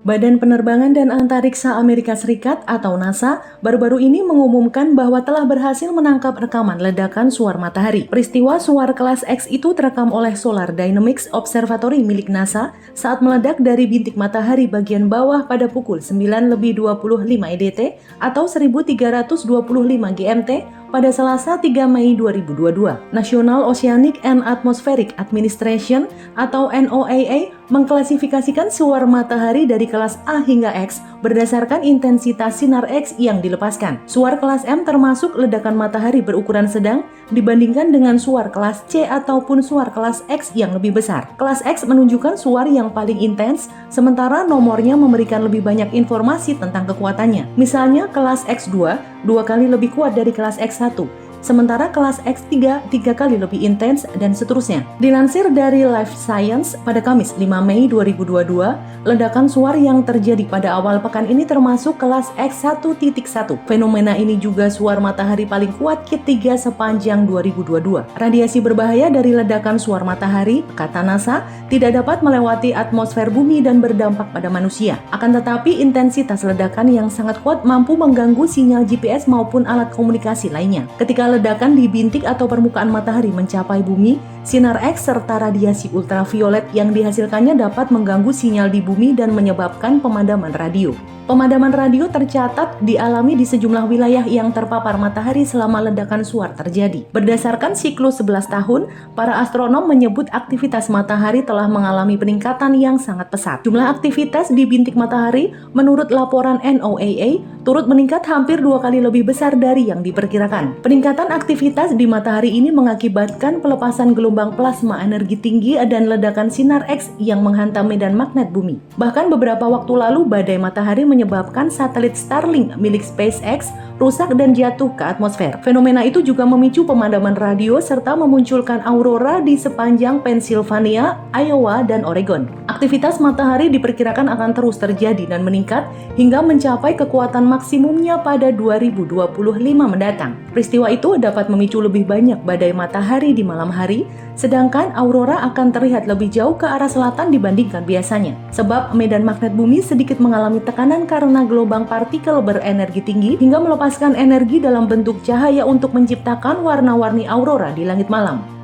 Badan Penerbangan dan Antariksa Amerika Serikat atau NASA baru-baru ini mengumumkan bahwa telah berhasil menangkap rekaman ledakan suar matahari. Peristiwa suar kelas X itu terekam oleh Solar Dynamics Observatory milik NASA saat meledak dari bintik matahari bagian bawah pada pukul 9:25 EDT atau 1325 GMT pada Selasa 3 Mei 2022. National Oceanic and Atmospheric Administration atau NOAA mengklasifikasikan suar matahari dari kelas A hingga X berdasarkan intensitas sinar X yang dilepaskan. Suar kelas M termasuk ledakan matahari berukuran sedang dibandingkan dengan suar kelas C ataupun suar kelas X yang lebih besar. Kelas X menunjukkan suar yang paling intens, sementara nomornya memberikan lebih banyak informasi tentang kekuatannya. Misalnya kelas X2 2 kali lebih kuat dari kelas X1. Sementara kelas X3 3 kali lebih intens dan seterusnya. Dilansir dari Life Science pada Kamis 5 Mei 2022, ledakan suar yang terjadi pada awal pekan ini termasuk kelas X1.1. Fenomena ini juga suar matahari paling kuat ketiga sepanjang 2022. Radiasi berbahaya dari ledakan suar matahari, kata NASA, tidak dapat melewati atmosfer bumi dan berdampak pada manusia. Akan tetapi intensitas ledakan yang sangat kuat mampu mengganggu sinyal GPS maupun alat komunikasi lainnya. Ketika ledakan di bintik atau permukaan matahari mencapai bumi, sinar X serta radiasi ultraviolet yang dihasilkannya dapat mengganggu sinyal di bumi dan menyebabkan pemadaman radio. Pemadaman radio tercatat dialami di sejumlah wilayah yang terpapar matahari selama ledakan suar terjadi. Berdasarkan siklus 11 tahun, para astronom menyebut aktivitas matahari telah mengalami peningkatan yang sangat pesat. Jumlah aktivitas di bintik matahari menurut laporan NOAA turut meningkat hampir 2 kali lebih besar dari yang diperkirakan. Peningkatan aktivitas di matahari ini mengakibatkan pelepasan gelombang plasma energi tinggi dan ledakan sinar X yang menghantam medan magnet bumi. Bahkan beberapa waktu lalu badai matahari menyebabkan satelit Starlink milik SpaceX rusak dan jatuh ke atmosfer. Fenomena itu juga memicu pemadaman radio serta memunculkan aurora di sepanjang Pennsylvania, Iowa, dan Oregon. Aktivitas matahari diperkirakan akan terus terjadi dan meningkat hingga mencapai kekuatan maksimumnya pada 2025 mendatang. Peristiwa itu dapat memicu lebih banyak badai matahari di malam hari, sedangkan aurora akan terlihat lebih jauh ke arah selatan dibandingkan biasanya. Sebab medan magnet bumi sedikit mengalami tekanan karena gelombang partikel berenergi tinggi hingga melepaskan energi dalam bentuk cahaya untuk menciptakan warna-warni aurora di langit malam.